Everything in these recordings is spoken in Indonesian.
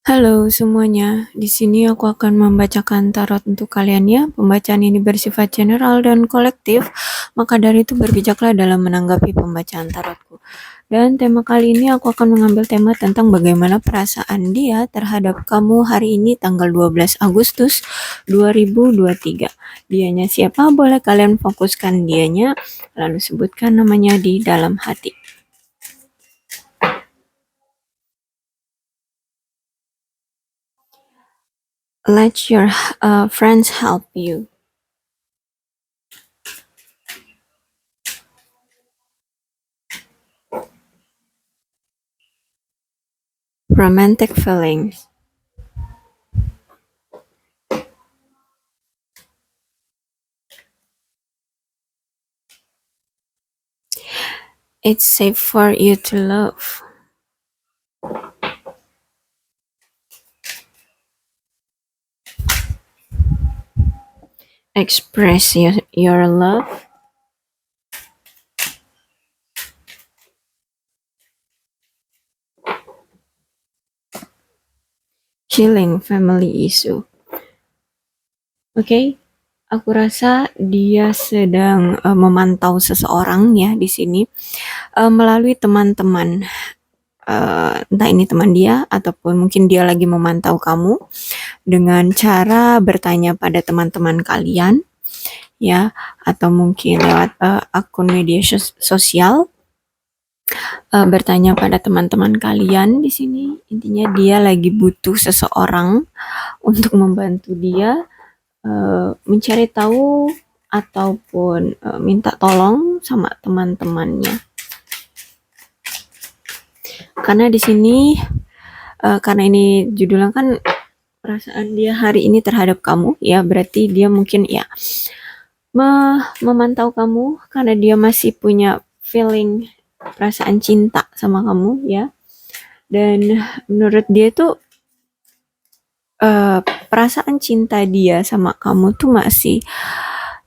Halo semuanya, di sini aku akan membacakan tarot untuk kalian ya. Pembacaan ini bersifat general dan kolektif, maka dari itu berbijaklah dalam menanggapi pembacaan tarotku. Dan tema kali ini aku akan mengambil tema tentang bagaimana perasaan dia terhadap kamu hari ini tanggal 12 Agustus 2023. Dianya siapa? Boleh kalian fokuskan dianya, lalu sebutkan namanya di dalam hati. Let your friends help you. Romantic feelings. It's safe for you to love. Express your love. Healing family issue. Oke, aku rasa dia sedang memantau seseorang ya di sini melalui teman-teman. Entah ini teman dia ataupun mungkin dia lagi memantau kamu dengan cara bertanya pada teman-teman kalian ya, atau mungkin lewat akun media sosial. Bertanya pada teman-teman kalian di sini. Intinya dia lagi butuh seseorang untuk membantu dia mencari tahu ataupun minta tolong sama teman-temannya. Karena di sini karena ini judulnya kan perasaan dia hari ini terhadap kamu ya, berarti dia mungkin ya memantau kamu karena dia masih punya feeling perasaan cinta sama kamu ya. Dan menurut dia tuh perasaan cinta dia sama kamu tuh masih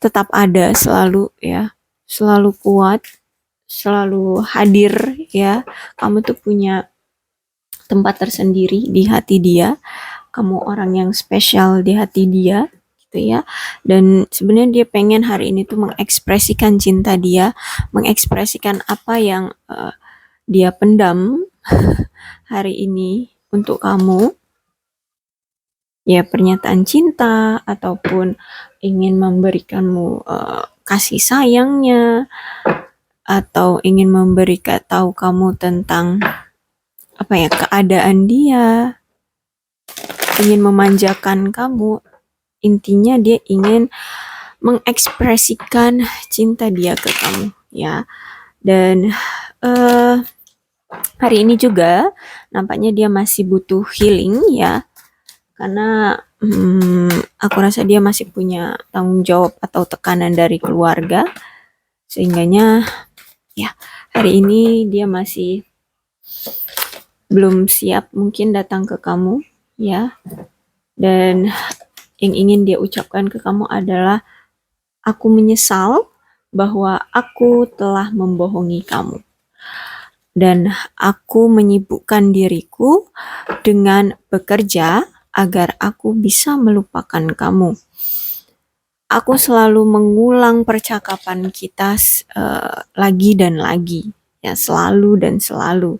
tetap ada selalu ya, selalu kuat, selalu hadir ya. Kamu tuh punya tempat tersendiri di hati dia. Kamu orang yang spesial di hati dia gitu ya. Dan sebenarnya dia pengen hari ini tuh mengekspresikan cinta dia, mengekspresikan apa yang dia pendam hari ini untuk kamu. Ya, pernyataan cinta ataupun ingin memberikanmu kasih sayangnya atau ingin tahu kamu tentang apa ya, keadaan dia, ingin memanjakan kamu. Intinya dia ingin mengekspresikan cinta dia ke kamu ya. Dan hari ini juga nampaknya dia masih butuh healing ya, karena aku rasa dia masih punya tanggung jawab atau tekanan dari keluarga, sehingganya ya hari ini dia masih belum siap mungkin datang ke kamu ya. Dan yang ingin dia ucapkan ke kamu adalah, aku menyesal bahwa aku telah membohongi kamu dan aku menyibukkan diriku dengan bekerja agar aku bisa melupakan kamu. Aku selalu mengulang percakapan kita lagi dan lagi ya, selalu dan selalu.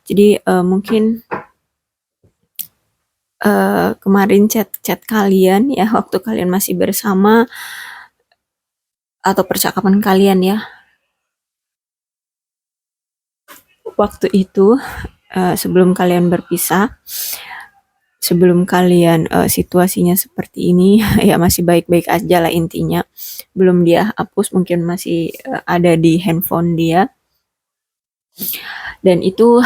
Jadi mungkin kemarin chat kalian ya, waktu kalian masih bersama atau percakapan kalian ya waktu itu sebelum kalian berpisah, sebelum kalian situasinya seperti ini ya masih baik-baik aja lah intinya, belum dia hapus, mungkin masih ada di handphone dia, dan itu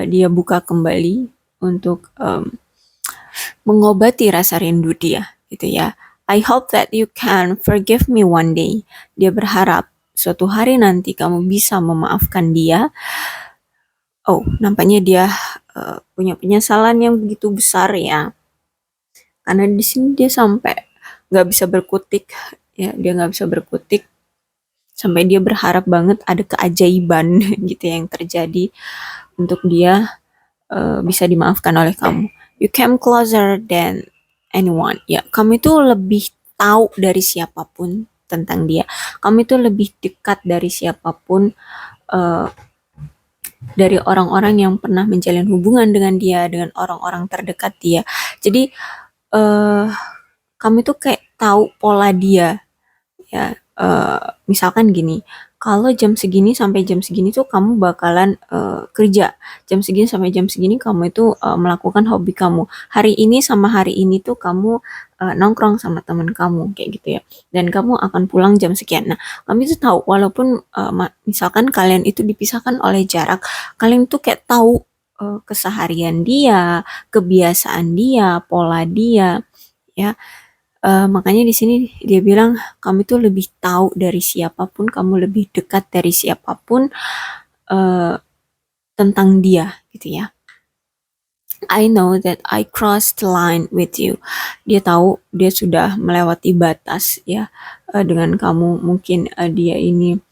dia buka kembali untuk mengobati rasa rindu dia gitu ya. I hope that you can forgive me one day. Dia berharap suatu hari nanti kamu bisa memaafkan dia. Oh, nampaknya dia punya penyesalan yang begitu besar ya. Karena di sini dia sampai nggak bisa berkutik ya, dia nggak bisa berkutik sampai dia berharap banget ada keajaiban gitu yang terjadi untuk dia bisa dimaafkan oleh kamu. You came closer than anyone. Ya, kamu itu lebih tahu dari siapapun tentang dia. Kamu itu lebih dekat dari siapapun, uh, dari orang-orang yang pernah menjalin hubungan dengan dia, dengan orang-orang terdekat dia. Jadi, uh, kamu itu kayak tahu pola dia, ya. Misalkan gini, kalau jam segini sampai jam segini tuh kamu bakalan kerja, jam segini sampai jam segini kamu itu melakukan hobi kamu, hari ini sama hari ini tuh kamu nongkrong sama teman kamu kayak gitu ya, dan kamu akan pulang jam sekian. Nah, kami tuh tahu walaupun misalkan kalian itu dipisahkan oleh jarak, kalian tuh kayak tahu keseharian dia, kebiasaan dia, pola dia, ya. Makanya di sini dia bilang kamu tuh lebih tahu dari siapapun, kamu lebih dekat dari siapapun uh, tentang dia gitu ya. I know that I crossed the line with you. Dia tahu dia sudah melewati batas ya dengan kamu. Mungkin dia ini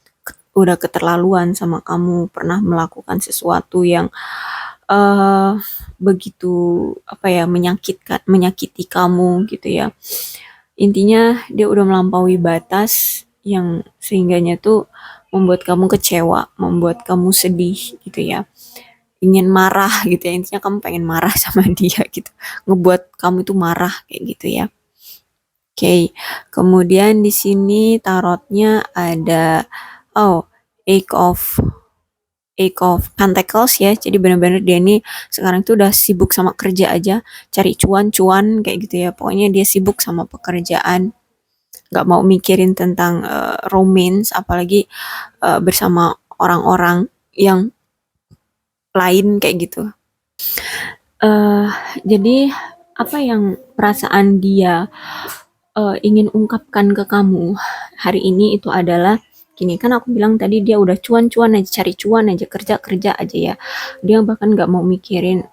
udah keterlaluan sama kamu, pernah melakukan sesuatu yang uh, begitu apa ya, menyakiti kamu gitu ya. Intinya dia udah melampaui batas yang sehingganya tuh membuat kamu kecewa, membuat kamu sedih gitu ya. Ingin marah gitu ya. Intinya kamu pengen marah sama dia gitu. Ngebuat kamu tuh marah kayak gitu ya. Oke. Kemudian di sini tarotnya ada Eight of Pentacles ya. Jadi benar-benar dia ini sekarang tuh udah sibuk sama kerja aja, cari cuan-cuan kayak gitu ya. Pokoknya dia sibuk sama pekerjaan, nggak mau mikirin tentang romance, apalagi bersama orang-orang yang lain kayak gitu. Uh, jadi apa yang perasaan dia ingin ungkapkan ke kamu hari ini itu adalah gini, kan aku bilang tadi dia udah cuan-cuan aja, cari cuan aja, kerja-kerja aja ya. Dia bahkan nggak mau mikirin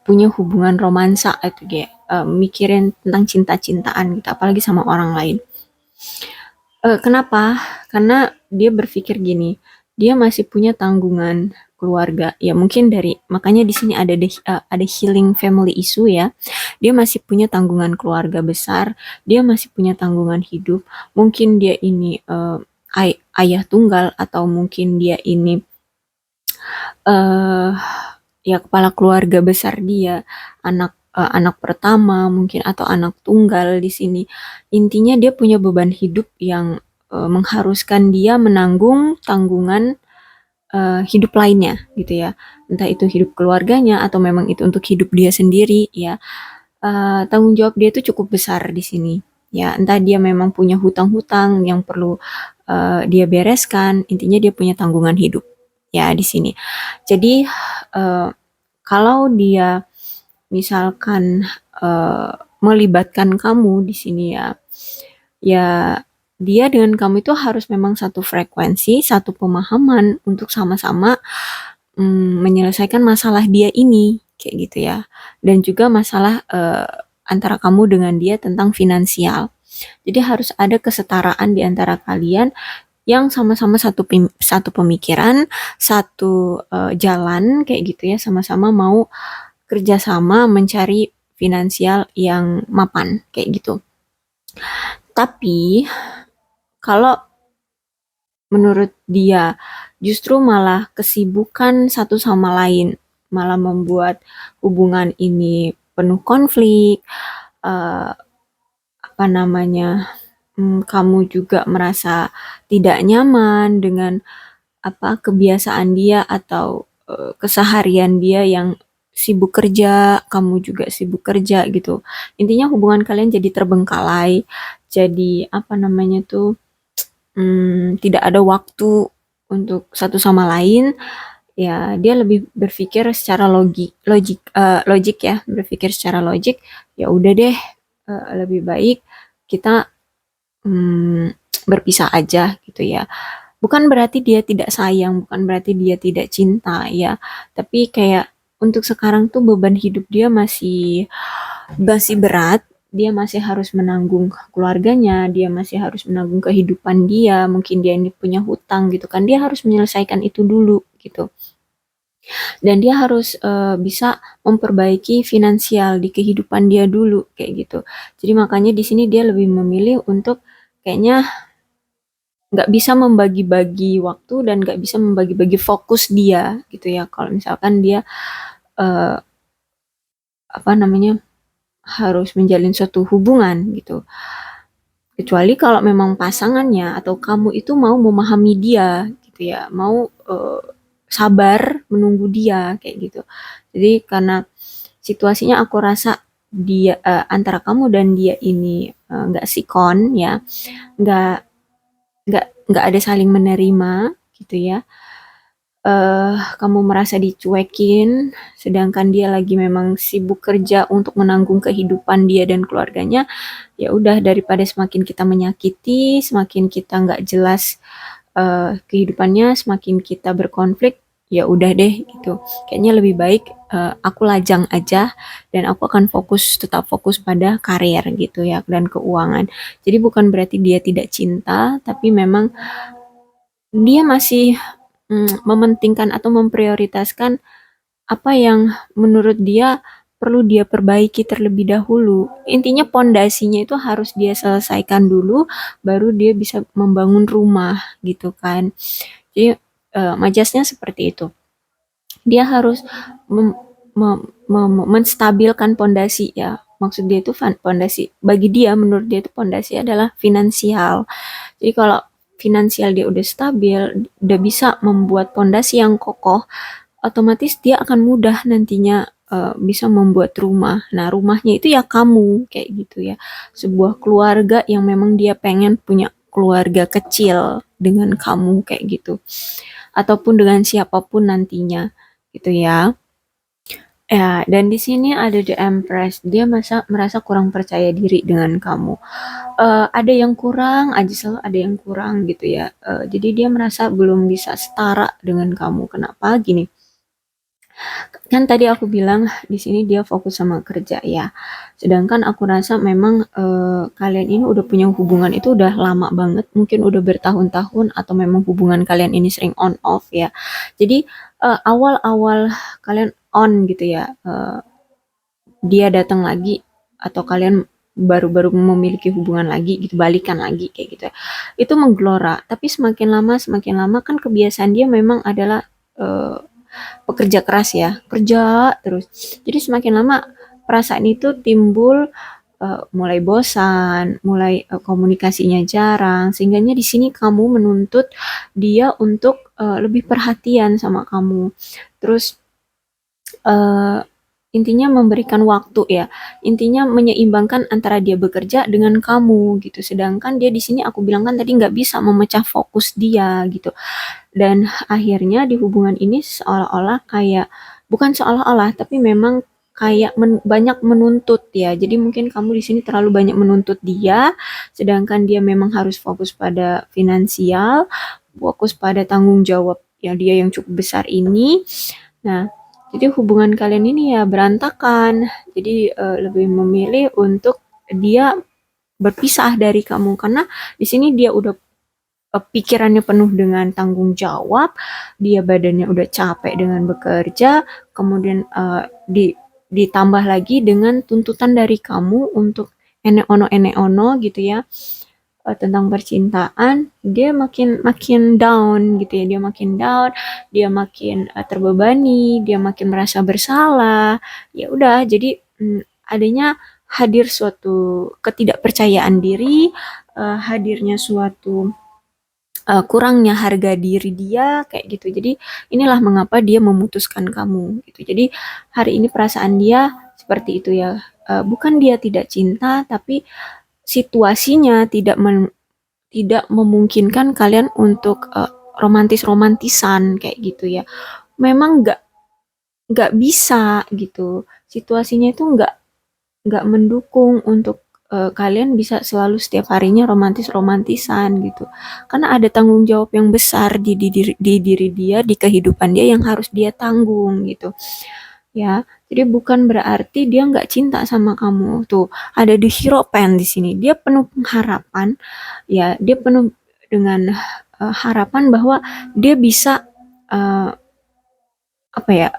punya hubungan romansa itu dia, mikirin tentang cinta-cintaan gitu, apalagi sama orang lain. Kenapa? Karena dia berpikir gini, dia masih punya tanggungan keluarga. Ya mungkin makanya di sini ada healing family issue ya. Dia masih punya tanggungan keluarga besar, dia masih punya tanggungan hidup. Mungkin dia ini ayah tunggal, atau mungkin dia ini ya kepala keluarga besar dia, anak pertama mungkin, atau anak tunggal di sini. Intinya dia punya beban hidup yang mengharuskan dia menanggung tanggungan hidup lainnya gitu ya. Entah itu hidup keluarganya atau memang itu untuk hidup dia sendiri ya. Tanggung jawab dia itu cukup besar di sini. Ya, entah dia memang punya hutang-hutang yang perlu dia bereskan, intinya dia punya tanggungan hidup ya di sini. Jadi kalau dia misalkan melibatkan kamu di sini ya, ya dia dengan kamu itu harus memang satu frekuensi, satu pemahaman untuk sama-sama menyelesaikan masalah dia ini kayak gitu ya, dan juga masalah antara kamu dengan dia tentang finansial. Jadi harus ada kesetaraan di antara kalian yang sama-sama satu pemikiran, satu jalan kayak gitu ya, sama-sama mau kerjasama mencari finansial yang mapan kayak gitu. Tapi kalau menurut dia justru malah kesibukan satu sama lain malah membuat hubungan ini penuh konflik, apa namanya, kamu juga merasa tidak nyaman dengan apa kebiasaan dia atau keseharian dia yang sibuk kerja, kamu juga sibuk kerja gitu. Intinya hubungan kalian jadi terbengkalai, jadi apa namanya tuh, tidak ada waktu untuk satu sama lain. Ya, dia lebih berpikir secara logik ya, berpikir secara logik. Ya udah deh, lebih baik kita berpisah aja gitu ya. Bukan berarti dia tidak sayang, bukan berarti dia tidak cinta ya, tapi kayak untuk sekarang tuh beban hidup dia masih masih berat, dia masih harus menanggung keluarganya, dia masih harus menanggung kehidupan dia, mungkin dia ini punya hutang gitu kan, dia harus menyelesaikan itu dulu gitu. dan dia harus bisa memperbaiki finansial di kehidupan dia dulu kayak gitu. Jadi makanya di sini dia lebih memilih untuk kayaknya nggak bisa membagi-bagi waktu dan nggak bisa membagi-bagi fokus dia gitu ya. Kalau misalkan dia eh, apa namanya harus menjalin suatu hubungan gitu. Kecuali kalau memang pasangannya atau kamu itu mau memahami dia gitu ya, mau sabar menunggu dia kayak gitu. Jadi karena situasinya aku rasa dia antara kamu dan dia ini nggak sikon ya, nggak nggak ada saling menerima gitu ya. Kamu merasa dicuekin, sedangkan dia lagi memang sibuk kerja untuk menanggung kehidupan dia dan keluarganya, ya udah daripada semakin kita menyakiti, semakin kita nggak jelas kehidupannya, semakin kita berkonflik, ya udah deh gitu. Kayaknya lebih baik aku lajang aja dan aku akan tetap fokus pada karir gitu ya dan keuangan. Jadi bukan berarti dia tidak cinta, tapi memang dia masih mementingkan atau memprioritaskan apa yang menurut dia perlu dia perbaiki terlebih dahulu. Intinya pondasinya itu harus dia selesaikan dulu, baru dia bisa membangun rumah gitu kan. Jadi majasnya seperti itu. Dia harus mem- menstabilkan pondasi ya. Maksud dia itu pondasi. Bagi dia, menurut dia itu pondasi adalah finansial. Jadi kalau finansial dia udah stabil, udah bisa membuat pondasi yang kokoh, otomatis dia akan mudah nantinya bisa membuat rumah. Nah, rumahnya itu ya kamu, kayak gitu ya. Sebuah keluarga yang memang dia pengen punya keluarga kecil dengan kamu kayak gitu. Ataupun dengan siapapun nantinya gitu ya. Ya, dan di sini ada The Empress. Dia merasa kurang percaya diri dengan kamu. Ada yang kurang aja, selalu ada yang kurang gitu ya. Jadi dia merasa belum bisa setara dengan kamu. Kenapa? Gini, kan tadi aku bilang di sini dia fokus sama kerja ya. Sedangkan aku rasa memang kalian ini udah punya hubungan itu udah lama banget, mungkin udah bertahun-tahun atau memang hubungan kalian ini sering on off ya. Jadi awal-awal kalian on gitu ya, dia datang lagi atau kalian baru-baru memiliki hubungan lagi gitu, balikan lagi kayak gitu ya. Itu menggelora, tapi semakin lama kan kebiasaan dia memang adalah eh, pekerja keras ya, kerja terus. Jadi semakin lama perasaan itu timbul, mulai bosan, mulai komunikasinya jarang, sehingganya di sini kamu menuntut dia untuk lebih perhatian sama kamu. Terus eh, intinya memberikan waktu ya, intinya menyeimbangkan antara dia bekerja dengan kamu gitu. Sedangkan dia di sini aku bilang kan tadi nggak bisa memecah fokus dia gitu. Dan akhirnya di hubungan ini seolah-olah kayak, bukan seolah-olah, tapi memang kayak banyak menuntut ya. Jadi mungkin kamu di sini terlalu banyak menuntut dia, sedangkan dia memang harus fokus pada finansial, fokus pada tanggung jawab yang dia yang cukup besar ini. Nah, jadi hubungan kalian ini ya berantakan. Jadi lebih memilih untuk dia berpisah dari kamu karena di sini dia udah pikirannya penuh dengan tanggung jawab, dia badannya udah capek dengan bekerja, kemudian ditambah lagi dengan tuntutan dari kamu untuk enek ono gitu ya, tentang percintaan, dia makin makin down gitu ya, dia makin down, dia makin terbebani, dia makin merasa bersalah. Ya udah, jadi adanya hadir suatu ketidakpercayaan diri, hadirnya suatu kurangnya harga diri dia kayak gitu. Jadi inilah mengapa dia memutuskan kamu gitu. Jadi hari ini perasaan dia seperti itu ya. Bukan dia tidak cinta, tapi situasinya tidak memungkinkan kalian untuk romantis-romantisan kayak gitu ya. Memang nggak bisa gitu. Situasinya itu nggak mendukung untuk kalian bisa selalu setiap harinya romantis-romantisan gitu. Karena ada tanggung jawab yang besar di diri dia, di kehidupan dia yang harus dia tanggung gitu. Ya, jadi bukan berarti dia nggak cinta sama kamu. Tuh, ada di hero pen di sini. Dia penuh pengharapan, ya, dia penuh dengan harapan bahwa dia bisa eh, apa ya,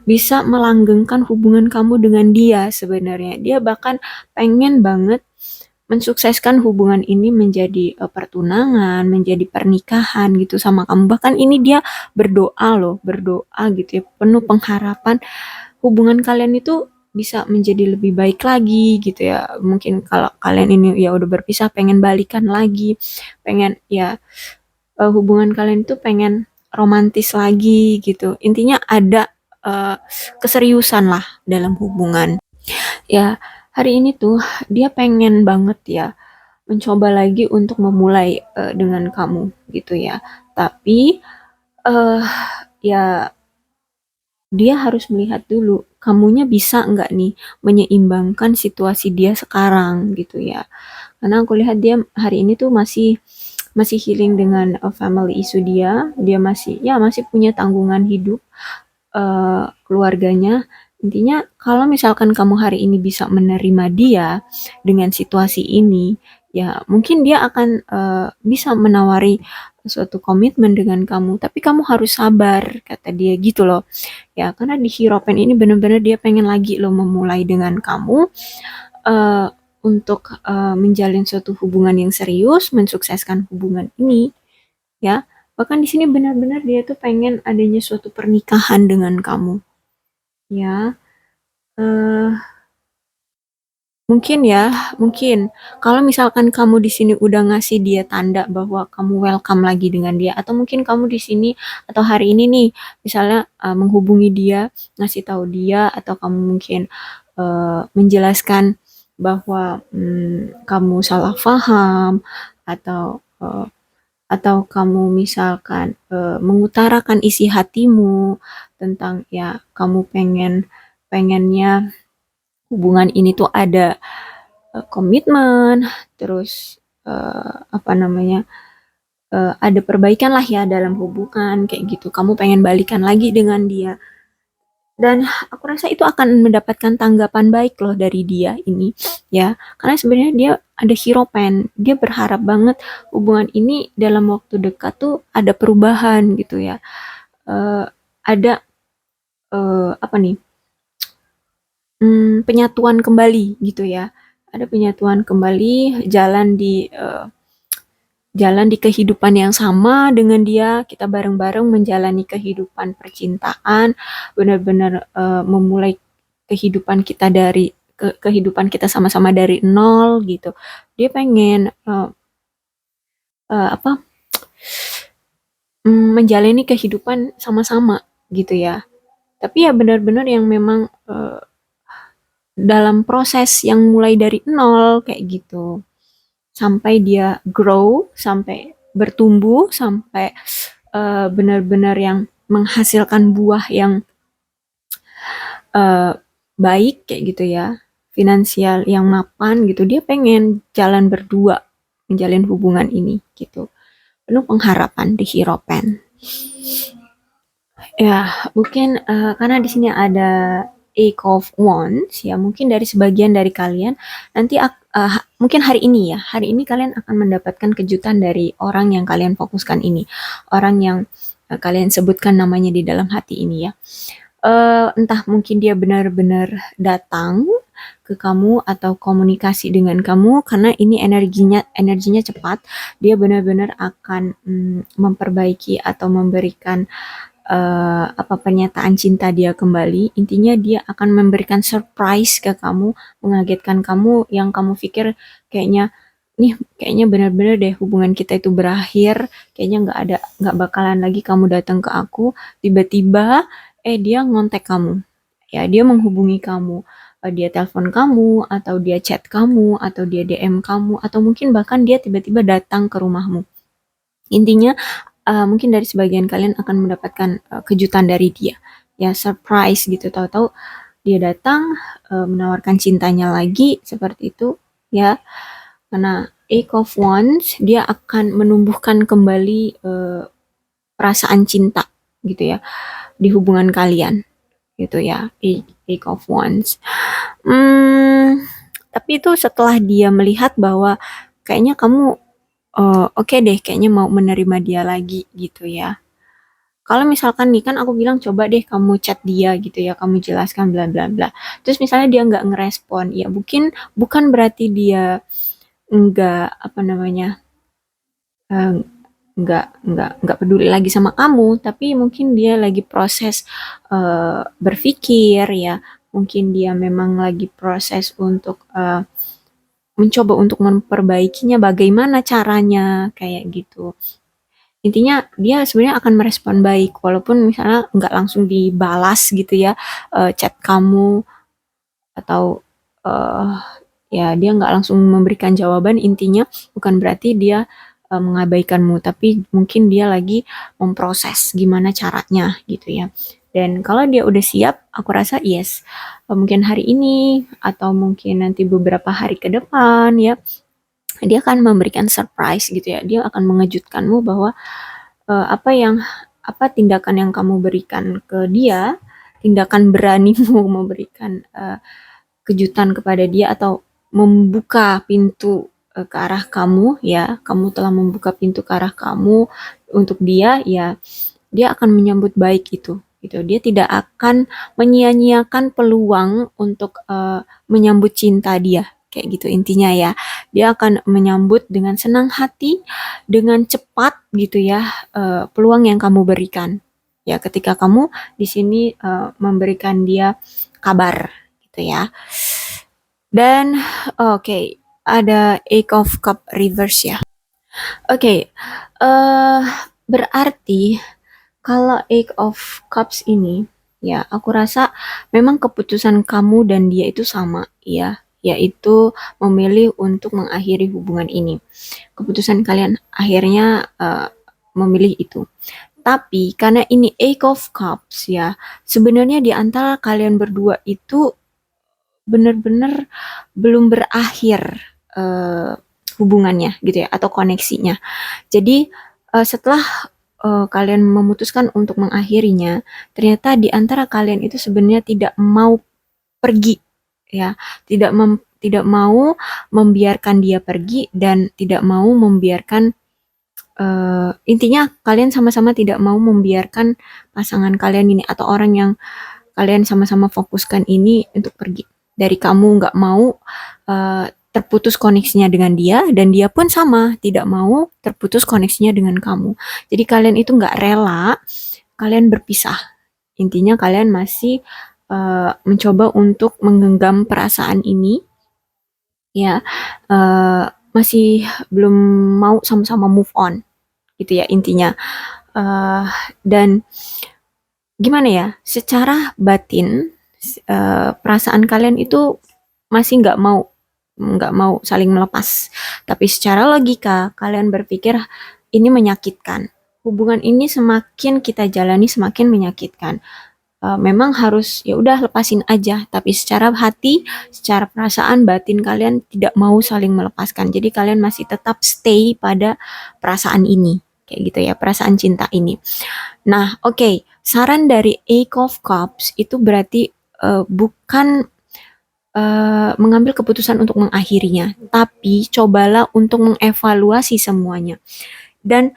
bisa melanggengkan hubungan kamu dengan dia sebenarnya. Dia bahkan pengen banget mensukseskan hubungan ini menjadi pertunangan, menjadi pernikahan gitu sama kamu. Bahkan ini dia berdoa loh, berdoa gitu ya, penuh pengharapan hubungan kalian itu bisa menjadi lebih baik lagi gitu ya. Mungkin kalau kalian ini ya udah berpisah, pengen balikan lagi, pengen ya hubungan kalian itu pengen romantis lagi gitu. Intinya ada eh, keseriusan lah dalam hubungan. Ya, hari ini tuh dia pengen banget ya mencoba lagi untuk memulai dengan kamu gitu ya. Tapi eh ya dia harus melihat dulu kamunya bisa nggak nih menyeimbangkan situasi dia sekarang gitu ya. Karena aku lihat dia hari ini tuh masih masih healing dengan family issue dia. Dia masih ya masih punya tanggungan hidup keluarganya. Intinya kalau misalkan kamu hari ini bisa menerima dia dengan situasi ini, ya mungkin dia akan bisa menawari suatu komitmen dengan kamu, tapi kamu harus sabar, kata dia gitu loh. Ya, karena di Hiropen ini benar-benar dia pengen lagi loh memulai dengan kamu eh, untuk menjalin suatu hubungan yang serius, mensukseskan hubungan ini, ya. Bahkan di sini benar-benar dia tuh pengen adanya suatu pernikahan dengan kamu, ya. eh Mungkin ya, mungkin kalau misalkan kamu di sini udah ngasih dia tanda bahwa kamu welcome lagi dengan dia, atau mungkin kamu di sini atau hari ini nih, misalnya menghubungi dia, ngasih tahu dia, atau kamu mungkin menjelaskan bahwa kamu salah paham, atau atau kamu misalkan mengutarakan isi hatimu tentang ya kamu pengennya hubungan ini tuh ada komitmen, terus apa namanya, ada perbaikan lah ya dalam hubungan kayak gitu. Kamu pengen balikan lagi dengan dia. Dan aku rasa itu akan mendapatkan tanggapan baik loh dari dia ini, ya. Karena sebenarnya dia ada harapan, dia berharap banget hubungan ini dalam waktu dekat tuh ada perubahan gitu ya. Eh, ada apa nih? Penyatuan kembali gitu ya. Ada penyatuan kembali, jalan di kehidupan yang sama dengan dia, kita bareng-bareng menjalani kehidupan percintaan, benar-benar memulai kehidupan kita dari kehidupan kita sama-sama dari nol gitu. Dia pengen apa? Menjalani kehidupan sama-sama gitu ya. Tapi ya benar-benar yang memang dalam proses yang mulai dari nol kayak gitu. Sampai dia grow, sampai bertumbuh, sampai benar-benar yang menghasilkan buah yang eh, baik kayak gitu ya, finansial yang mapan gitu. Dia pengen jalan berdua menjalin hubungan ini gitu. Penuh pengharapan di Hiropen. Ya, mungkin karena di sini ada Eight of Wands ya, mungkin dari sebagian dari kalian nanti mungkin hari ini kalian akan mendapatkan kejutan dari orang yang kalian fokuskan ini, orang yang kalian sebutkan namanya di dalam hati ini ya. Entah mungkin dia benar-benar datang ke kamu atau komunikasi dengan kamu karena ini energinya cepat, dia benar-benar akan memperbaiki atau memberikan apa pernyataan cinta dia kembali. Intinya dia akan memberikan surprise ke kamu, mengagetkan kamu yang kamu pikir kayaknya kayaknya benar-benar deh hubungan kita itu berakhir, kayaknya nggak bakalan lagi kamu datang ke aku, tiba-tiba dia ngontek kamu, ya dia menghubungi kamu. Dia telepon kamu, atau dia chat kamu, atau dia DM kamu, atau mungkin bahkan dia tiba-tiba datang ke rumahmu. Intinya mungkin dari sebagian kalian akan mendapatkan kejutan dari dia. Ya surprise gitu, tahu-tahu dia datang menawarkan cintanya lagi seperti itu ya. Karena Eight of Wands dia akan menumbuhkan kembali perasaan cinta gitu ya di hubungan kalian gitu ya. Eight of Wands. Tapi itu setelah dia melihat bahwa kayaknya kamu oke deh, kayaknya mau menerima dia lagi gitu ya. kalau misalkan nih kan aku bilang coba deh kamu chat dia gitu ya, kamu jelaskan bla bla bla. Terus misalnya dia nggak ngerespon, ya mungkin bukan berarti dia nggak apa namanya eh, nggak peduli lagi sama kamu, tapi mungkin dia lagi proses berpikir ya, mungkin dia memang lagi proses untuk mencoba untuk memperbaikinya, bagaimana caranya kayak gitu. Intinya dia sebenarnya akan merespon baik walaupun misalnya nggak langsung dibalas gitu ya chat kamu atau eh, ya dia nggak langsung memberikan jawaban, intinya bukan berarti dia mengabaikanmu, tapi mungkin dia lagi memproses gimana caranya gitu ya. Dan kalau dia udah siap, aku rasa yes, mungkin hari ini atau mungkin nanti beberapa hari ke depan ya, dia akan memberikan surprise gitu ya. Dia akan mengejutkanmu bahwa apa tindakan yang kamu berikan ke dia, tindakan beranimu memberikan kejutan kepada dia atau membuka pintu ke arah kamu ya, kamu telah membuka pintu ke arah kamu untuk dia ya, dia akan menyambut baik itu gitu. Dia tidak akan menyia-nyiakan peluang untuk menyambut cinta dia kayak gitu intinya ya. Dia akan menyambut dengan senang hati, dengan cepat gitu ya peluang yang kamu berikan. Ya, ketika kamu di sini memberikan dia kabar gitu ya. Dan oke, ada Eight of Cup reverse ya. Oke, berarti kalau Eight of Cups ini, ya aku rasa memang keputusan kamu dan dia itu sama, ya, yaitu memilih untuk mengakhiri hubungan ini. Keputusan kalian akhirnya memilih itu. Tapi karena ini Eight of Cups ya, sebenarnya di antara kalian berdua itu benar-benar belum berakhir eh, hubungannya gitu ya atau koneksinya. Jadi setelah kalian memutuskan untuk mengakhirinya, ternyata di antara kalian itu sebenarnya tidak mau pergi ya, tidak mau membiarkan dia pergi dan tidak mau membiarkan intinya kalian sama-sama tidak mau membiarkan pasangan kalian ini atau orang yang kalian sama-sama fokuskan ini untuk pergi dari kamu, nggak mau terputus koneksinya dengan dia dan dia pun sama tidak mau terputus koneksinya dengan kamu. Jadi kalian itu nggak rela kalian berpisah. Intinya kalian masih mencoba untuk menggenggam perasaan ini ya, masih belum mau sama-sama move on gitu ya intinya. Eh, dan gimana ya, secara batin perasaan kalian itu masih nggak mau saling melepas, tapi secara logika kalian berpikir ini menyakitkan, hubungan ini semakin kita jalani semakin menyakitkan. Memang harus ya udah lepasin aja, tapi secara hati, secara perasaan batin kalian tidak mau saling melepaskan, jadi kalian masih tetap stay pada perasaan ini kayak gitu ya, perasaan cinta ini. Nah, oke, saran dari Eight of Cups itu berarti bukan mengambil keputusan untuk mengakhirinya, tapi cobalah untuk mengevaluasi semuanya dan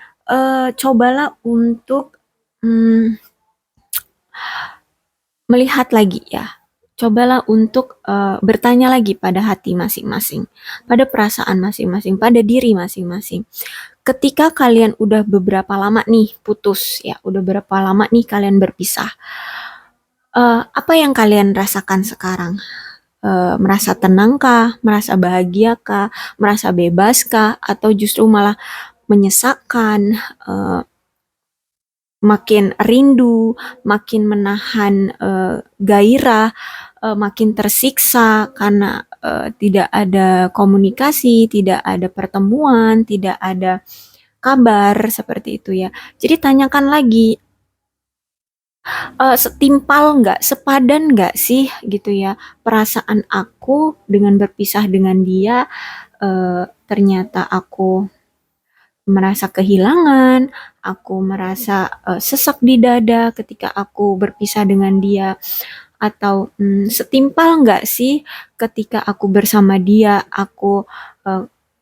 cobalah untuk melihat lagi ya. Cobalah untuk bertanya lagi pada hati masing-masing, pada perasaan masing-masing, pada diri masing-masing. Ketika kalian udah beberapa lama nih putus ya, udah berapa lama nih kalian berpisah, apa yang kalian rasakan sekarang? Merasa tenangkah, merasa bahagiakah, merasa bebaskah, atau justru malah menyesakkan, makin rindu, makin menahan gairah, makin tersiksa karena tidak ada komunikasi, tidak ada pertemuan, tidak ada kabar seperti itu ya. Jadi tanyakan lagi, setimpal nggak, sepadan nggak sih gitu ya perasaan aku dengan berpisah dengan dia. Ternyata aku merasa kehilangan, aku merasa sesak di dada ketika aku berpisah dengan dia, atau setimpal nggak sih ketika aku bersama dia, aku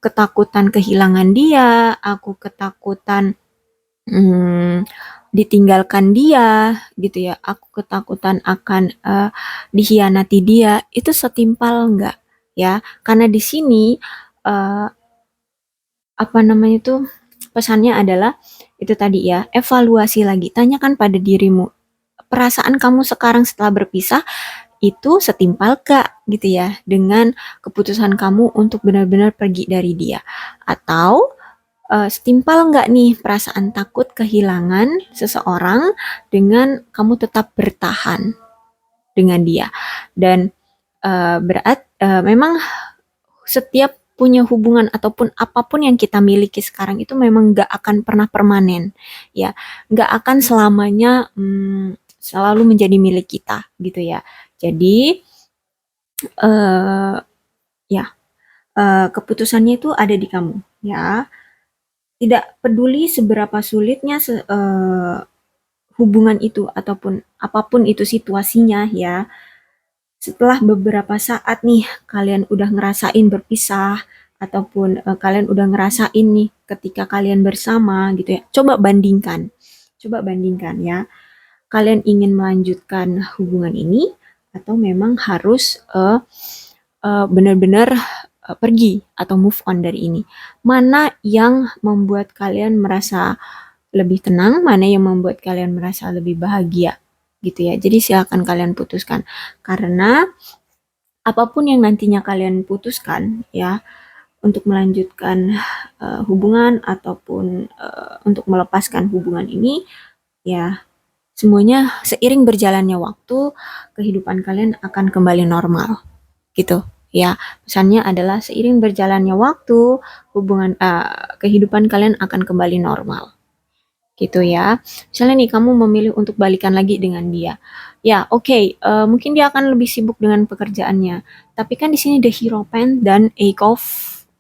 ketakutan kehilangan dia, aku ketakutan ditinggalkan dia gitu ya, aku ketakutan akan dikhianati dia, itu setimpal enggak ya? Karena di sini eh, apa namanya itu pesannya adalah itu tadi ya, evaluasi lagi, tanyakan pada dirimu, perasaan kamu sekarang setelah berpisah itu setimpal gak gitu ya dengan keputusan kamu untuk benar-benar pergi dari dia, atau setimpal nggak nih perasaan takut kehilangan seseorang dengan kamu tetap bertahan dengan dia. Dan memang setiap punya hubungan ataupun apapun yang kita miliki sekarang itu memang nggak akan pernah permanen, ya, nggak akan selamanya selalu menjadi milik kita gitu ya. Jadi eh, ya, keputusannya itu ada di kamu ya. Tidak peduli seberapa sulitnya hubungan itu ataupun apapun itu situasinya ya. Setelah beberapa saat nih kalian udah ngerasain berpisah ataupun kalian udah ngerasain nih ketika kalian bersama gitu ya. Coba bandingkan. Coba bandingkan ya. Kalian ingin melanjutkan hubungan ini atau memang harus benar-benar pergi atau move on dari ini. Mana yang membuat kalian merasa lebih tenang, mana yang membuat kalian merasa lebih bahagia gitu ya. Jadi silakan kalian putuskan. Karena apapun yang nantinya kalian putuskan ya untuk melanjutkan hubungan ataupun untuk melepaskan hubungan ini ya, semuanya seiring berjalannya waktu kehidupan kalian akan kembali normal gitu ya. Pesannya adalah seiring berjalannya waktu hubungan kehidupan kalian akan kembali normal gitu ya. Misalnya nih kamu memilih untuk balikan lagi dengan dia. Ya, oke, mungkin dia akan lebih sibuk dengan pekerjaannya. Tapi kan di sini The Hierophant dan Eight of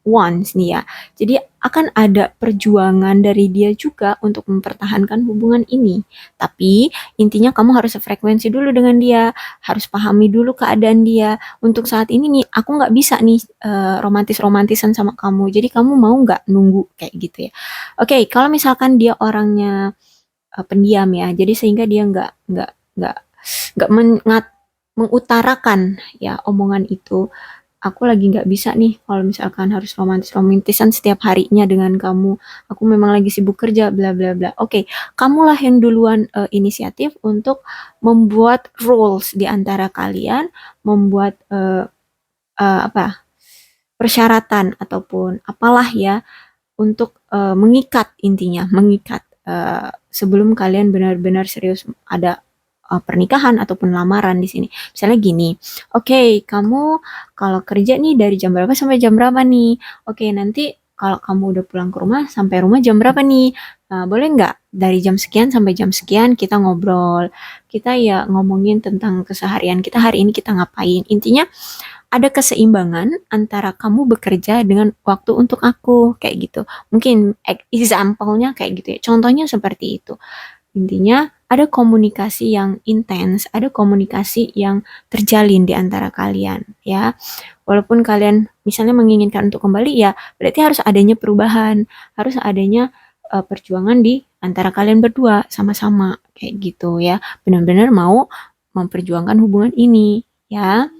Wands nih ya. Jadi akan ada perjuangan dari dia juga untuk mempertahankan hubungan ini. Tapi intinya kamu harus sefrekuensi dulu dengan dia, harus pahami dulu keadaan dia. Untuk saat ini nih, aku nggak bisa nih romantis-romantisan sama kamu. Jadi kamu mau nggak nunggu kayak gitu ya. Oke, kalau misalkan dia orangnya pendiam ya, jadi sehingga dia nggak mengutarakan ya omongan itu. Aku lagi nggak bisa nih kalau misalkan harus romantis-romantisan setiap harinya dengan kamu. Aku memang lagi sibuk kerja, bla bla bla. Oke, kamulah yang duluan inisiatif untuk membuat rules di antara kalian, membuat apa persyaratan ataupun apalah ya untuk mengikat, intinya mengikat sebelum kalian benar-benar serius ada pernikahan ataupun lamaran di sini. Misalnya gini, oke, kamu kalau kerja nih dari jam berapa sampai jam berapa nih? Oke, nanti kalau kamu udah pulang ke rumah sampai rumah jam berapa nih? Boleh nggak dari jam sekian sampai jam sekian kita ngobrol, kita ya ngomongin tentang keseharian kita hari ini kita ngapain. Intinya ada keseimbangan antara kamu bekerja dengan waktu untuk aku kayak gitu. Mungkin example-nya kayak gitu ya. Contohnya seperti itu. Intinya ada komunikasi yang intens, ada komunikasi yang terjalin di antara kalian ya. Walaupun kalian misalnya menginginkan untuk kembali ya, berarti harus adanya perubahan, harus adanya perjuangan di antara kalian berdua sama-sama kayak gitu ya. Benar-benar mau memperjuangkan hubungan ini ya.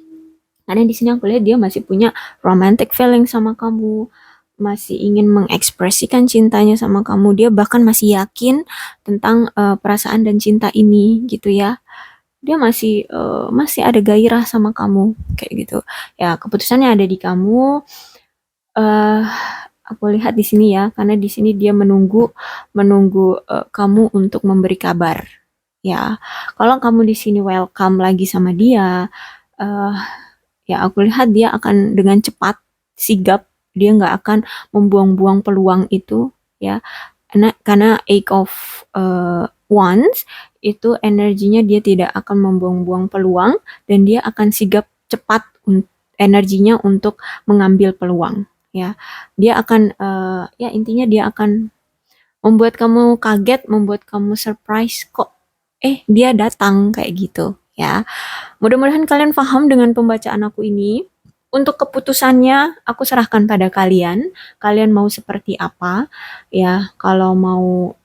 Karena di sini aku lihat dia masih punya romantic feeling sama kamu, masih ingin mengekspresikan cintanya sama kamu. Dia bahkan masih yakin tentang perasaan dan cinta ini gitu ya. Dia masih ada gairah sama kamu kayak gitu. Ya, keputusannya ada di kamu. eh aku lihat di sini ya, karena di sini dia menunggu menunggu kamu untuk memberi kabar. Ya, kalau kamu di sini welcome lagi sama dia, eh ya aku lihat dia akan dengan cepat sigap, dia nggak akan membuang-buang peluang itu ya, karena Eight of Wands itu energinya dia tidak akan membuang-buang peluang dan dia akan sigap cepat energinya untuk mengambil peluang ya. Dia akan ya intinya dia akan membuat kamu kaget, membuat kamu surprise, kok dia datang kayak gitu ya. Mudah-mudahan kalian paham dengan pembacaan aku ini. Untuk keputusannya, aku serahkan pada kalian. Kalian mau seperti apa? Ya, kalau mau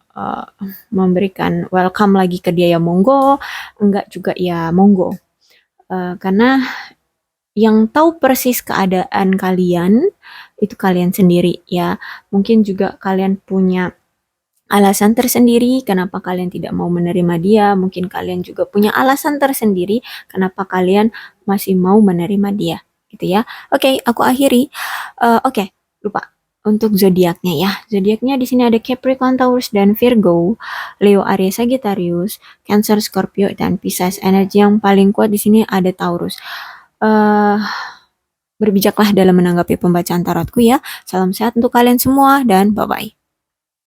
memberikan welcome lagi ke dia ya monggo, enggak juga ya monggo. Karena yang tahu persis keadaan kalian itu kalian sendiri ya. Mungkin juga kalian punya alasan tersendiri kenapa kalian tidak mau menerima dia. Mungkin kalian juga punya alasan tersendiri kenapa kalian masih mau menerima dia, gitu ya. Oke, aku akhiri. Oke, lupa untuk zodiaknya ya. Zodiaknya di sini ada Capricorn, Taurus, dan Virgo, Leo, Aries, Sagittarius, Cancer, Scorpio, dan Pisces. Energi yang paling kuat di sini ada Taurus. Berbijaklah dalam menanggapi pembacaan tarotku ya. Salam sehat untuk kalian semua dan bye-bye.